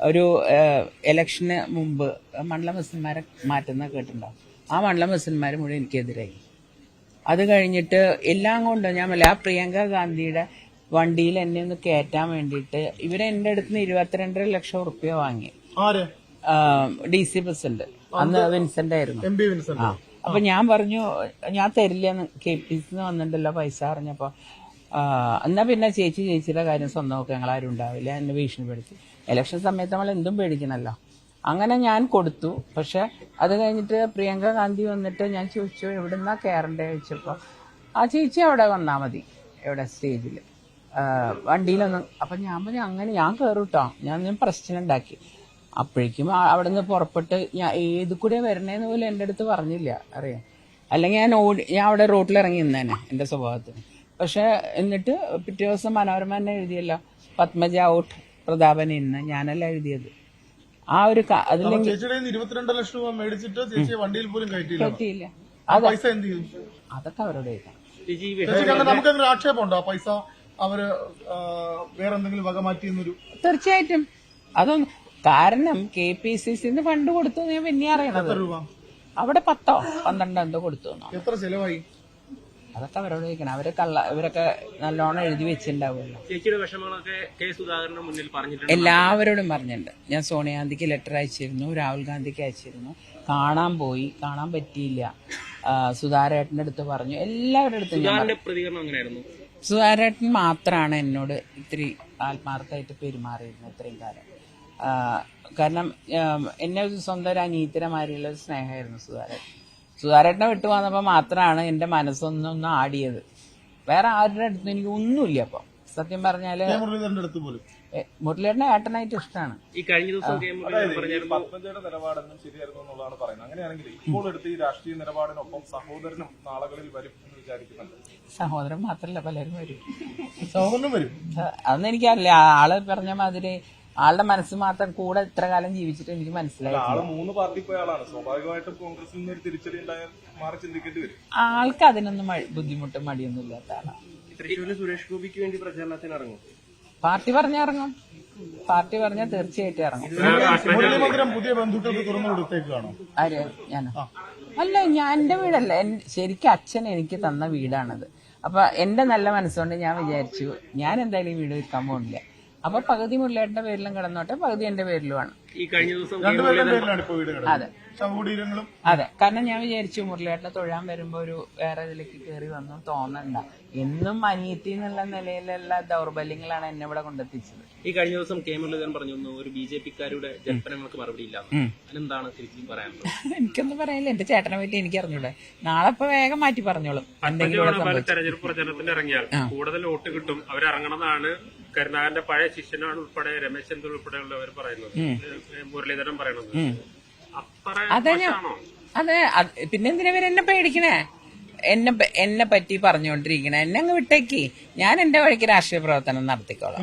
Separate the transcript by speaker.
Speaker 1: ഒരു ഇലക്ഷന് മുമ്പ് മണ്ഡലം പ്രസിഡന്റ്മാരെ മാറ്റുന്ന കേട്ടിട്ടുണ്ടോ? ആ മണ്ഡലം പ്രസിഡന്റ്മാർ മുഴുവൻ എനിക്കെതിരായി. അത് കഴിഞ്ഞിട്ട് എല്ലാം കൊണ്ട് ഞാൻ ആ പ്രിയങ്ക ഗാന്ധിയുടെ വണ്ടിയിൽ എന്നെ ഒന്ന് കയറ്റാൻ വേണ്ടിയിട്ട് ഇവരെ എന്റെ അടുത്ത് നിന്ന് 22.5 ലക്ഷം റുപ്യ വാങ്ങി. DC പ്രസിഡന്റ് അന്ന് വിൻസെന്റ് ആയിരുന്നു. അപ്പൊ ഞാൻ പറഞ്ഞു ഞാൻ തരില്ലെന്ന്. KPC വന്നിട്ടുണ്ടല്ലോ പൈസ അറിഞ്ഞപ്പോ എന്നാ പിന്നെ ചേച്ചിയുടെ കാര്യം സ്വന്തം നോക്കി ഞങ്ങളാരും ഉണ്ടാവില്ല എന്നെ ഭീഷണിപ്പെടുത്തി. ഇലക്ഷൻ സമയത്ത് നമ്മൾ എന്തും പേടിക്കണല്ലോ. അങ്ങനെ ഞാൻ കൊടുത്തു. പക്ഷെ അത് കഴിഞ്ഞിട്ട് പ്രിയങ്ക ഗാന്ധി വന്നിട്ട് ഞാൻ ചോദിച്ചു എവിടുന്നാ കയറണ്ടേ ചോദിച്ചപ്പോ ആ ചേച്ചി അവിടെ വന്നാ മതി, എവിടെ സ്റ്റേജിൽ വണ്ടിയിലൊന്നും. അപ്പൊ ഞാൻ പറഞ്ഞു അങ്ങനെ ഞാൻ കയറൂട്ടോ, ഞാൻ പ്രശ്നമുണ്ടാക്കി. അപ്പോഴേക്കും അവിടെ നിന്ന് പുറപ്പെട്ട് ഞാൻ ഏത് കൂടെ വരണേന്ന് പോലും എൻ്റെ അടുത്ത് പറഞ്ഞില്ല, അറിയാം. അല്ലെങ്കിൽ ഞാൻ അവിടെ റോട്ടിൽ ഇറങ്ങി നിന്നേനെ എൻ്റെ സ്വഭാവത്തിന്. പക്ഷെ എന്നിട്ട് പിറ്റേ ദിവസം മനോരമ തന്നെ എഴുതിയല്ലോ പത്മജ ഔട്ട് പ്രതാപൻ ഇന്ന്, ഞാനല്ല എഴുതിയത്. ആ ഒരു അതില്ലെങ്കിൽ
Speaker 2: 22 ലക്ഷം രൂപ മേടിച്ചിട്ട് ചേച്ചി വണ്ടിയിൽ പോലും
Speaker 1: കയറ്റിയില്ല. അതൊക്കെ അവരോട്
Speaker 2: നമുക്ക് ആക്ഷേപമുണ്ടോ ആ പൈസ അവര് വേറെന്തെങ്കിലും വക മാറ്റിയെന്നൊരു?
Speaker 1: തീർച്ചയായിട്ടും അതൊന്നും. കാരണം KPCC ഫണ്ട് കൊടുത്തു ഞാൻ പിന്നെ അറിയണത്. അവിടെ 10-12 എന്തോ കൊടുത്തു.
Speaker 2: എത്ര ചെലവായി?
Speaker 1: അതൊക്കെ അവരോട് ചോദിക്കണം. ഇവരൊക്കെ നല്ലോണം എഴുതി വെച്ചിട്ടുണ്ടാവുമല്ലോ. എല്ലാവരോടും പറഞ്ഞിട്ടുണ്ട്. ഞാൻ സോണിയാഗാന്ധിക്ക് ലെറ്റർ അയച്ചിരുന്നു, രാഹുൽ ഗാന്ധിക്ക് അയച്ചിരുന്നു. കാണാൻ പറ്റിയില്ല. സുധാരേട്ടന്റെ അടുത്ത് പറഞ്ഞു, എല്ലാവരുടെ അടുത്തും. സുധാരേട്ടൻ മാത്രമാണ് എന്നോട് ഇത്തിരി ആത്മാർത്ഥമായിട്ട് പെരുമാറിയിരുന്നത് ഇത്രയും കാലം. കാരണം എന്നെ സ്വന്തം ഒരു അനീതിരമാരിയുള്ള ഒരു സ്നേഹമായിരുന്നു സുധാരേട്ടനെ വിട്ടു വന്നപ്പോൾ മാത്രമാണ് എൻ്റെ മനസ്സൊന്നൊന്ന് ആടിയത്. വേറെ ആരുടെ അടുത്തും എനിക്ക് ഒന്നുമില്ല. അപ്പൊ സത്യം പറഞ്ഞാല് മുരളിയേട്ടനെ ഏട്ടനായിട്ട് ഇഷ്ടമാണ്.
Speaker 3: ഈ കഴിഞ്ഞ ദിവസം പത്മജയുടെ നിലപാടെന്നും ശരിയായിരുന്നു എന്നുള്ളതാണ് പറയുന്നത്. അങ്ങനെയാണെങ്കിൽ ഇപ്പോൾ എടുത്ത ഈ രാഷ്ട്രീയ നിലപാടിനൊപ്പം സഹോദരനും നാളുകളിൽ വരും എന്ന് വിചാരിക്കുന്നുണ്ട്.
Speaker 1: സഹോദരൻ മാത്രല്ല പലരും വരും.
Speaker 2: സഹോദരനും വരും.
Speaker 1: അതൊന്നും എനിക്കറിയില്ല. ആള് പറഞ്ഞ മാതിരി ആളുടെ മനസ്സ് മാത്രം കൂടെ ഇത്ര കാലം ജീവിച്ചിട്ട് എനിക്ക് മനസ്സിലായി.
Speaker 3: 3 പാർട്ടി പോയ ആളാണ്. സ്വാഭാവികമായിട്ടും കോൺഗ്രസിൽ നിന്ന് ഒരു തിരിച്ചടി ഉണ്ടായാൽ മാറി ചിന്തിക്കേണ്ടി വരും.
Speaker 1: ആൾക്ക് അതിനൊന്നും ബുദ്ധിമുട്ടും മടിയൊന്നും ഇല്ലാത്ത ആളാണ്.
Speaker 3: തൃശ്ശൂരിൽ സുരേഷ് ഗോപിക്ക് വേണ്ടി പ്രചാരണത്തിന് ഇറങ്ങും.
Speaker 1: പാർട്ടി പറഞ്ഞിറങ്ങും. പാർട്ടി പറഞ്ഞാൽ തീർച്ചയായിട്ടും ഇറങ്ങും.
Speaker 2: പുതിയ ബന്ധുക്കൾക്ക് തുറന്നു കൊടുത്തേക്കാണോ?
Speaker 1: ആര്? ഞാനോ? അല്ല, ഞാൻ എന്റെ വീടല്ല. ശരിക്കും അച്ഛൻ എനിക്ക് തന്ന വീടാണത്. അപ്പൊ എന്റെ നല്ല മനസ്സുകൊണ്ട് ഞാൻ വിചാരിച്ചു ഞാൻ എന്തായാലും ഈ വീട് വിൽക്കാൻ പോകില്ല. അപ്പൊ പകുതി മുരളിയേട്ടന്റെ പേരിലും കിടന്നോട്ടെ, പകുതി എന്റെ പേരിലുമാണ്.
Speaker 3: ഈ കഴിഞ്ഞ ദിവസം
Speaker 1: അതെ, കാരണം ഞാൻ വിചാരിച്ചു മുരളിയേട്ടനെ തൊഴാൻ വരുമ്പോ ഒരു വേറെ ഇതിലേക്ക് കയറി വന്നു തോന്നണ്ട. എന്നും അനിയത്തി എന്നുള്ള നിലയിലുള്ള ദൗർബല്യങ്ങളാണ് എന്നെ ഇവിടെ കൊണ്ടെത്തിച്ചത്.
Speaker 3: ഈ കഴിഞ്ഞ ദിവസം കെ മുരളീധരൻ പറഞ്ഞു ഒരു BJP-ക്കാരുടെ ജൽപ്പനങ്ങൾക്ക് മറുപടി ഇല്ല. അതെന്താണ് തിരിച്ചും പറയാനുള്ളത്?
Speaker 1: എനിക്കൊന്നും പറയില്ല. എന്റെ ചേട്ടനെ പറ്റി എനിക്ക് അറിഞ്ഞൂടെ. നാളെ ഇപ്പൊ വേഗം മാറ്റി പറഞ്ഞോളും.
Speaker 3: തെരഞ്ഞെടുപ്പ് പ്രചരണത്തിന് ഇറങ്ങിയാൽ കൂടുതൽ വോട്ട് കിട്ടും, അവരിറങ്ങണമെന്നാണ് കരുണാകരന്റെ പഴയ ശിഷ്യനാണ് ഉൾപ്പെടെ രമേശ് ചെന്നിത്തല ഉൾപ്പെടെയുള്ളവർ പറയുന്നത്, മുരളീധരൻ പറയുന്നത്.
Speaker 1: അതെ, പിന്നെ എന്തിനാ എന്നെ പേടിക്കണേ? എന്നെ പറ്റി പറഞ്ഞുകൊണ്ടിരിക്കണേ. എന്നെ അങ്ങ് വിട്ടേക്ക്. ഞാൻ എന്റെ വഴിക്ക് രാഷ്ട്രീയ പ്രവർത്തനം നടത്തിക്കോളാം.